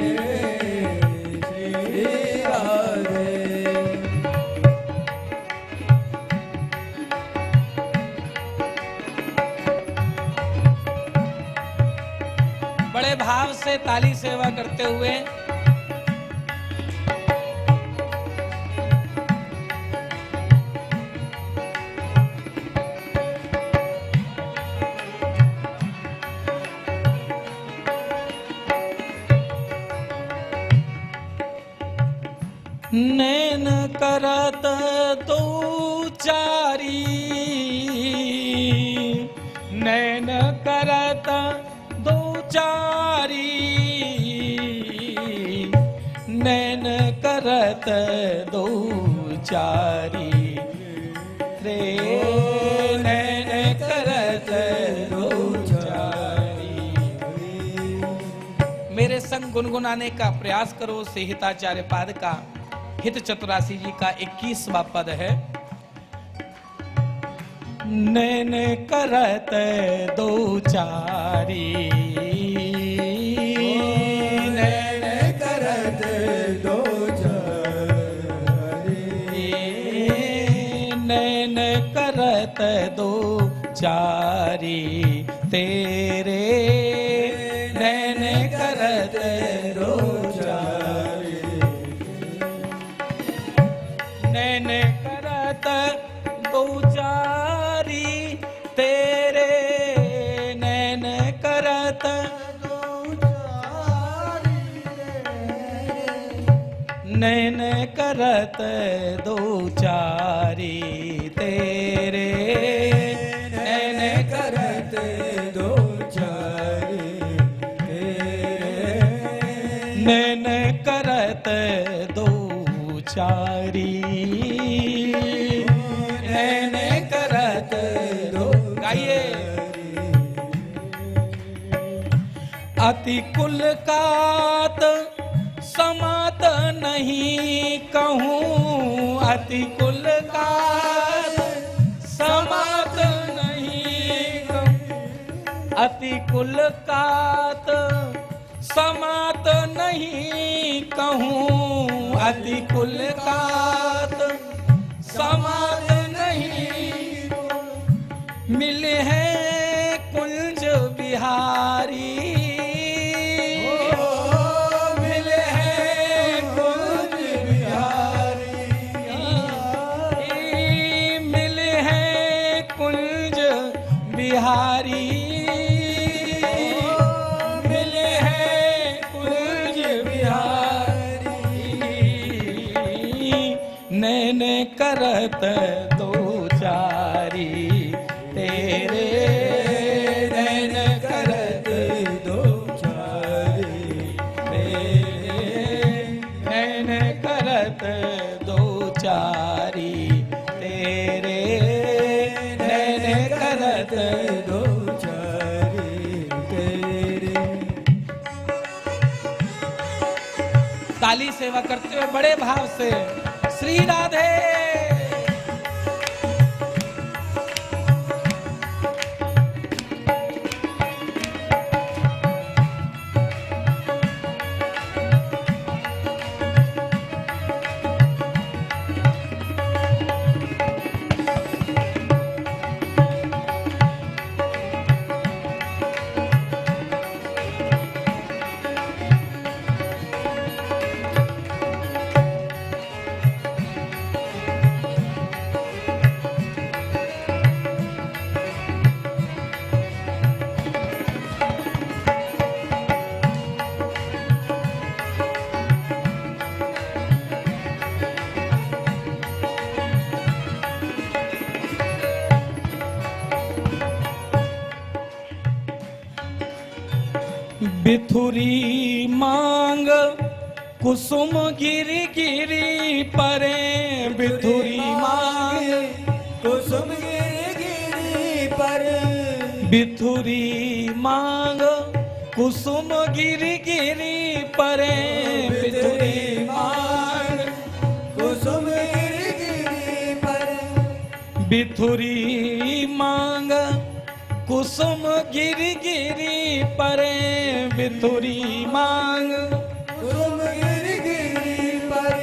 श्री राधे बड़े भाव से ताली सेवा करते हुए नैन करत दो चारी नैन करत दो चारी नैन करत दो चारी रे नैन करत दो चारी। मेरे संग गुनगुनाने का प्रयास करो संहिताचार्य पाद का हित चतुरासी जी का 21वां पद है। नैन करत दो चारी नैन करत दो चारी नैन करत दो चारी तेरे नैन करत दो चारी नैन करत दो चारी तेरे नैन करत नैन करत दो चारी तेरे नैन करत दो चारी नैन करत दो चारी नैन करत दो गाइए। अति कुल कात समात नहीं कहूँ अति कुल कात समात नहीं कहूँ अति कुल कात समात नहीं कहूँ अति कुल कात समात नहीं मिले हैं कुंज बिहारी करत दो चारी तेरे नैन करत दो चारी तेरे नैन करत दो चारी तेरे नैन करत दो चारी तेरे। ताली सेवा करते हुए बड़े भाव से श्री राधे। बिथुरी मांग कुसुम गिरी गिरी परे बिथुरी मांग कुसुम गिरी पर बिथुरी मांग कुसुम गिरी गिरी परे बिथुरी मांग कुसुम गिरी पर बिथुरी मांग कुसुम गिरी गिरी परे बिथुरी मांग कुसुम गिरी पर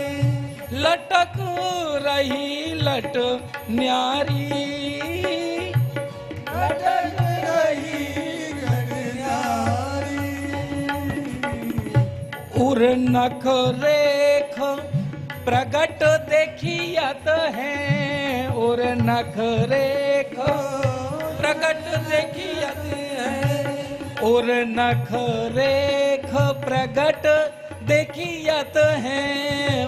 लटक रही लट न्यारी लटक रही गगनारी उर नख रेख प्रगट देखियत है उर नख रेख प्रगट देखियत है और नख रेख प्रगट देखियत है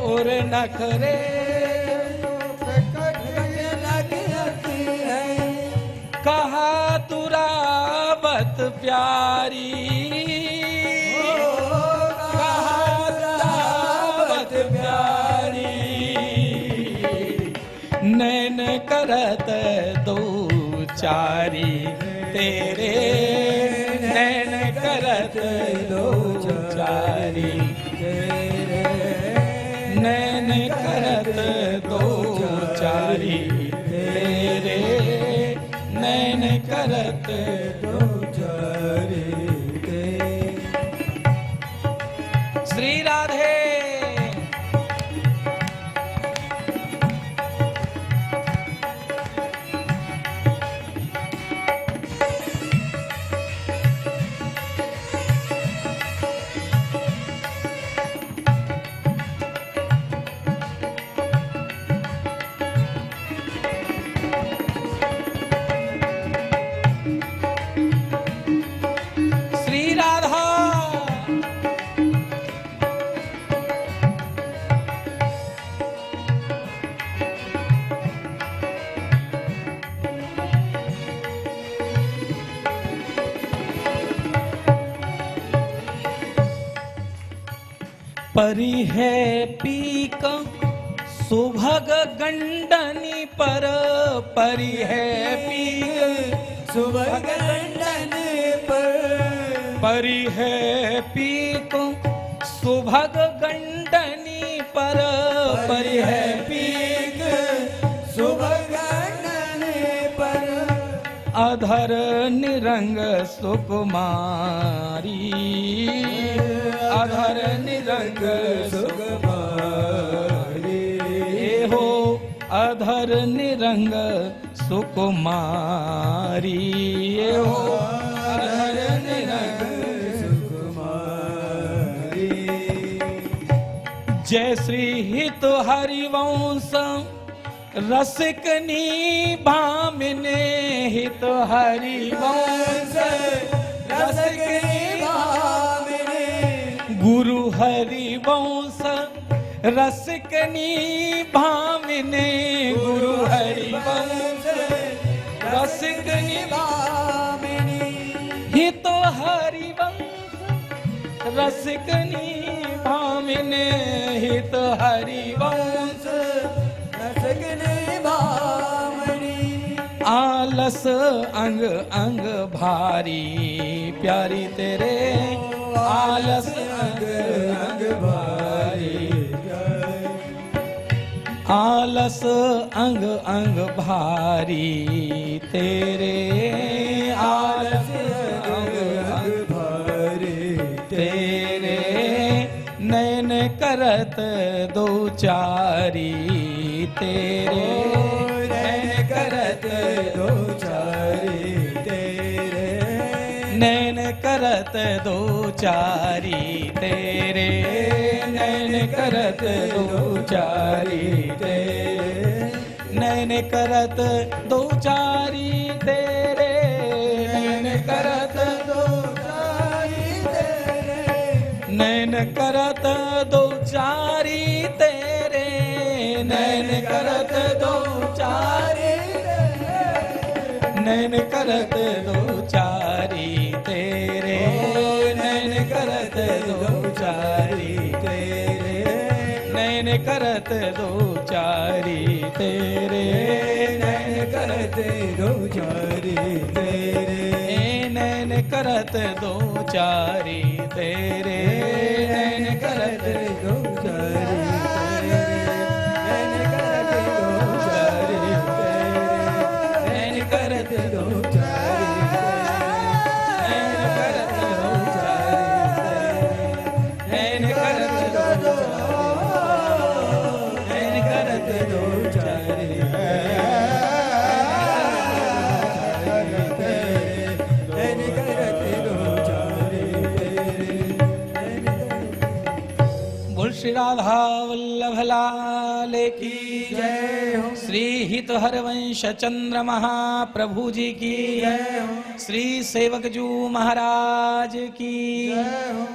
और नख रेख प्रकट लगत है कहा तुरावत प्यारी कहा तुरावत प्यारी नैन करत दो चारी तेरे नैन करत दो चारी तेरे नैन करत दो चारी तेरे नैन करत दो चारी तेरे। श्री राधे। परी है पीक सुभग गंडनी पर परी है पीक सुभग गंडन पर परी है पीक सुभग गंडनी पर परी है पीक सुभग गंडन पर अधर निरंग सुकुमारी अधर निरंग सुकुमारी हो अधर निरंग सुकुमारी हो अधर निरंग सुकुमारी जय श्री हित हरिवंश रसिकनी भामिने हित हरिवंश रसिकनी भामिने गुरु हरिवंश रसिकनी भामिने गुरु हरिवंश रसिकनी भामिनी हित हरिवंश रसिकनी भामिने हित हरिवंश रसिकनी भामिनी आलस अंग अंग भारी प्यारी तेरे आलस अंग अंग भारी आलस अंग अंग भारी तेरे आलस अंग अंग भारी तेरे नैन करत दो चारी तेरे नैन करत दो चारी तेरे नैन करत दो चारी तेरे नैन करत दो चारी तेरे नैन करत दो चारी तेरे नैन करत दो चारी तेरे नैन करत दो चारी तेरे नैन करत दो चारी नैन करत दो चारी तेरे नैन करत दो चारी तेरे नैन करत दो चारी तेरे नैन करत दो चारी तेरे नैन करत दो चारी तेरे नैन करत दो चारी नैन करत दो चारी नैन करत दो चारी नैन करत दो नैन करत दो चारी नैन करत दो चारी बोल श्री राधा वल्लभ लाल की जय हो श्री हित हरवंश चंद्र महाप्रभु जी की श्री सेवकजू महाराज की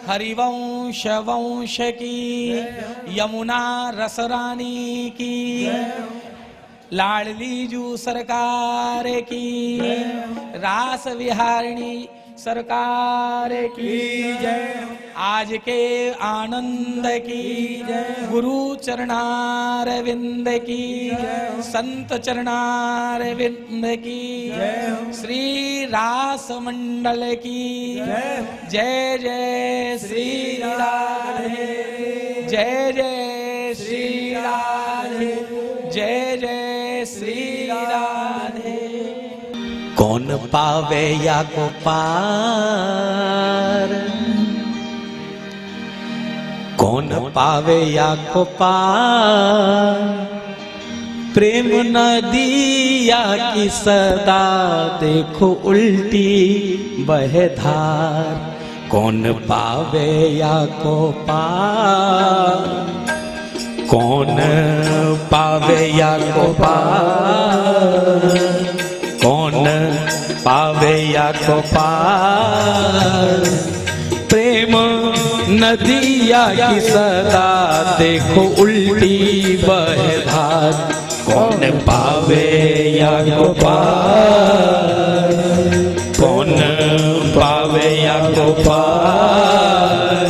हरिवंश वंश की यमुना रसरानी की लाडली जू सरकार की रास विहारिणी सरकार की जय आज के आनंद की गुरु चरणारविंद की संत चरणारविंद की श्री रास मंडल की जय जय श्री राधे जय जय श्री राधे जय जय श्री राधे कौन पावे या को पार कौन पावे या को पार प्रेम नदिया की सदा देखो उल्टी बहधार कौन पावे या को पार कौन पावे या को पार कौन पावे या को पार प्रेम नदिया की सदा देखो उल्टी बहधार कौन पावे या को पार कौन पावे या को पार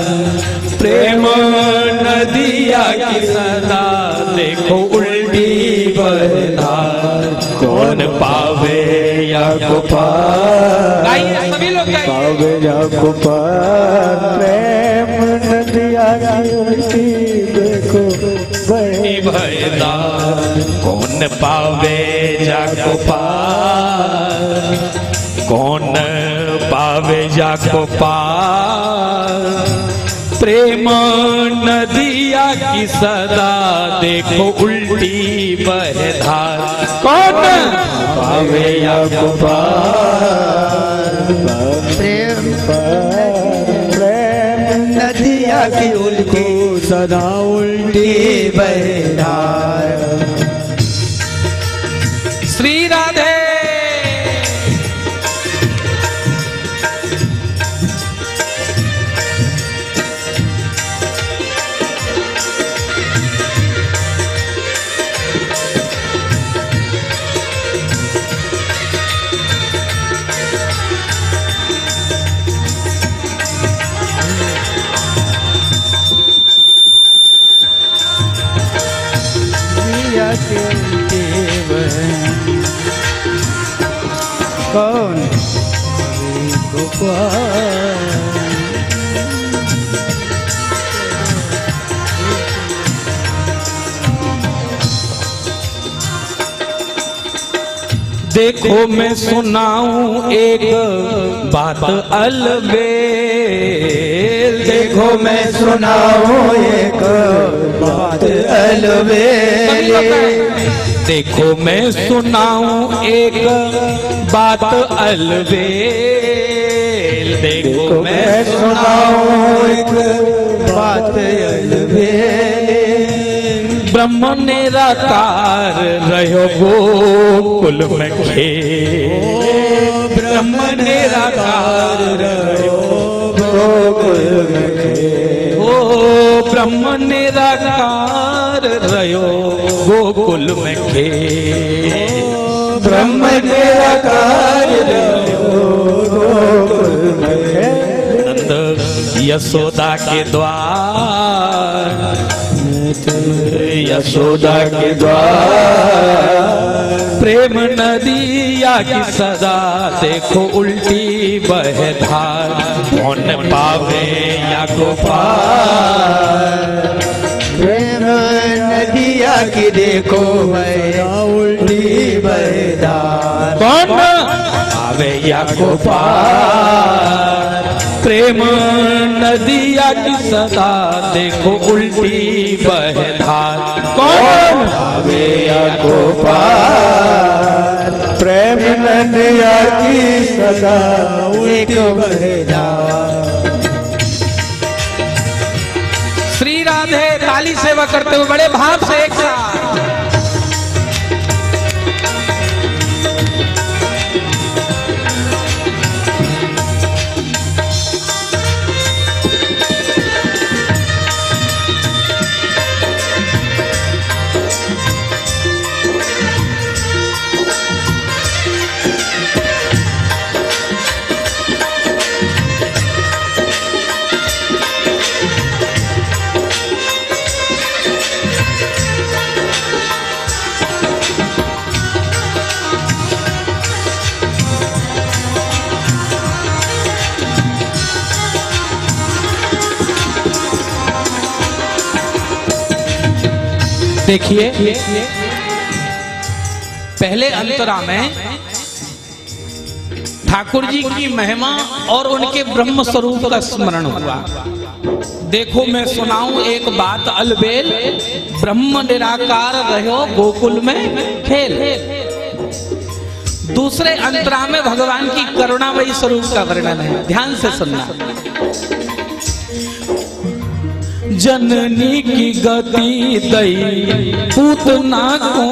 प्रेम नदिया की सदा देखो उल्टी बहधार कौन पावे या को पार सभी लोग पावे या को पार प्रेम नदिया की उल्टी देखो बहधार कौन पावे या को पार कौन पावे या को पार प्रेम नदिया की सदा देखो उल्टी बहधार कौन पावे या को पार प्रेम नदिया की उल्टी सदा उल्टी बहधार श्री राधे पार। देखो मैं सुनाऊं एक बात अलबेल। देखो मैं सुनाऊं एक बात अलबेल। देखो मैं सुनाऊं एक बात अलबेल। देखो मैं सुनाऊं एक बात अलबेल। ब्रह्म निराकार रहो गोकुल में खेल। ब्रह्म निराकार रहो गोकुल में खेल। ओ ब्रह्म निराकार रहो गोकुल में खेल। ब्रह्म निराकार रहो गोकुल में खेल। नंद यशोदा के द्वार, यशोदा के द्वार। प्रेम नदिया की सदा देखो उल्टी बह धार। कौन पावे या को पार। प्रेम नदिया की देखो भैया उल्टी बहदार। कौन पावे या को पार। प्रेम नदिया की सदा देखो उल्टी बह धार। कौन पावे या को पार। प्रेम नदिया की सदा उल्टी बहदार। श्री राधे ताली सेवा करते हुए बड़े भाव से एक साथ। देखिए पहले अंतरा में ठाकुर जी की महिमा और उनके ब्रह्म स्वरूप का स्मरण हुआ। देखो मैं सुनाऊं एक बात अलबेल। ब्रह्म निराकार रहो गोकुल में खेल। दूसरे अंतरा में भगवान की करुणामयी स्वरूप का वर्णन है। ध्यान से सुनना। जननी की गति दई पूतना को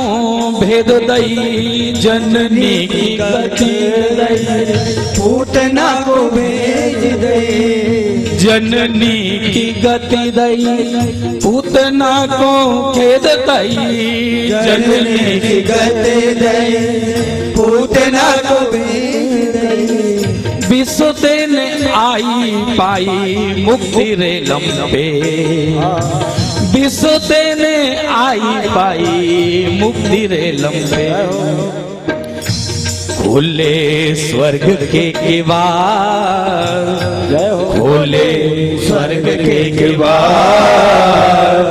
भेद दई। जननी की गति दई पूतना को भेज दई। जननी की गति दई पूतना को खेद दई। जननी की गति दई पूतना को भेज दई। विश्व देने आई पाई मुक्ति रे लंबे। विश्व देने आई पाई मुक्ति रे लंबे। खोले स्वर्ग के किवाड़। खोले स्वर्ग के किवाड़।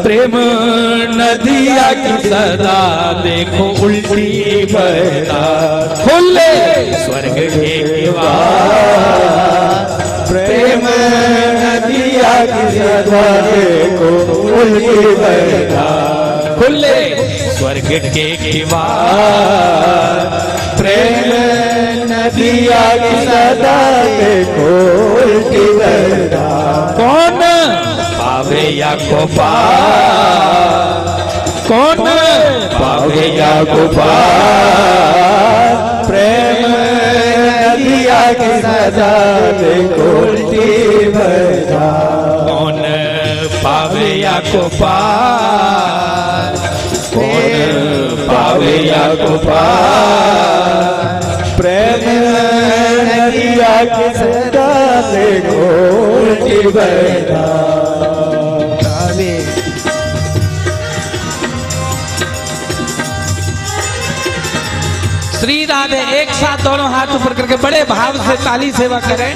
प्रेम नदिया की सदा देखो उल्टी बहता। खोले स्वर्ग के किवाड़। प्रेम नदिया की सदा देखो उल्टी बहता। खुले स्वर्ग के किवाड़। प्रेम नदिया की सदा देखो उल्टी बहता। कौन पावे या को पार। कौन पावे या को पार। प्रेम नदिया की सदा देखो उल्टी बहता। कौन पावे या को पार। कौन पावे या को पार। प्रेम नदिया की सदा देखो उल्टी बहता। श्री राधे एक साथ दोनों हाथ ऊपर करके बड़े भाव से ताली सेवा करें।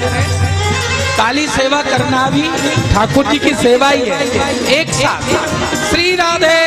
ताली सेवा करना भी ठाकुर जी की सेवा ही है। एक साथ श्री राधे।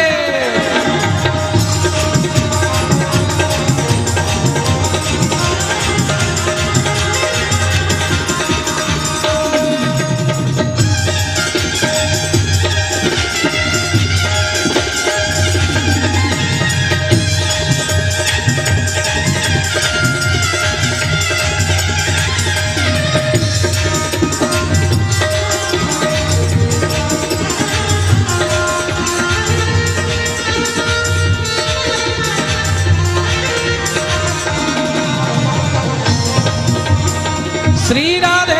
श्री राधे।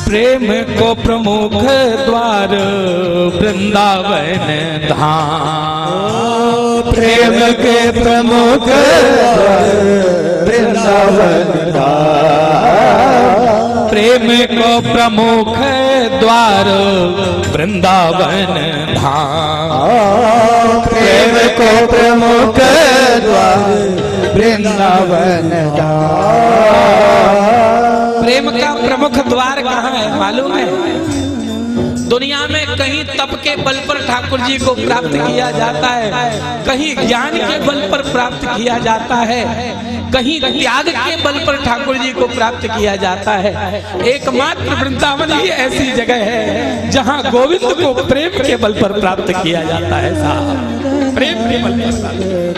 प्रेम को प्रमुख द्वार वृंदावन धाम। प्रेम के प्रमुख वृंदावन धाम। प्रेम को प्रमुख द्वार वृंदावन धाम। प्रेम को प्रमुख द्वार वृंदावन धाम। प्रेम का प्रमुख द्वार कहाँ है मालूम है? दुनिया में कहीं तप के बल पर ठाकुर जी को प्राप्त किया जाता है, कहीं ज्ञान के बल पर प्राप्त किया जाता है, कहीं त्याग के बल पर ठाकुर जी को प्राप्त किया जाता है। एकमात्र वृंदावन ही ऐसी जगह है जहाँ गोविंद को प्रेम के बल पर प्राप्त किया जाता है। साहब प्रेम के बल पर।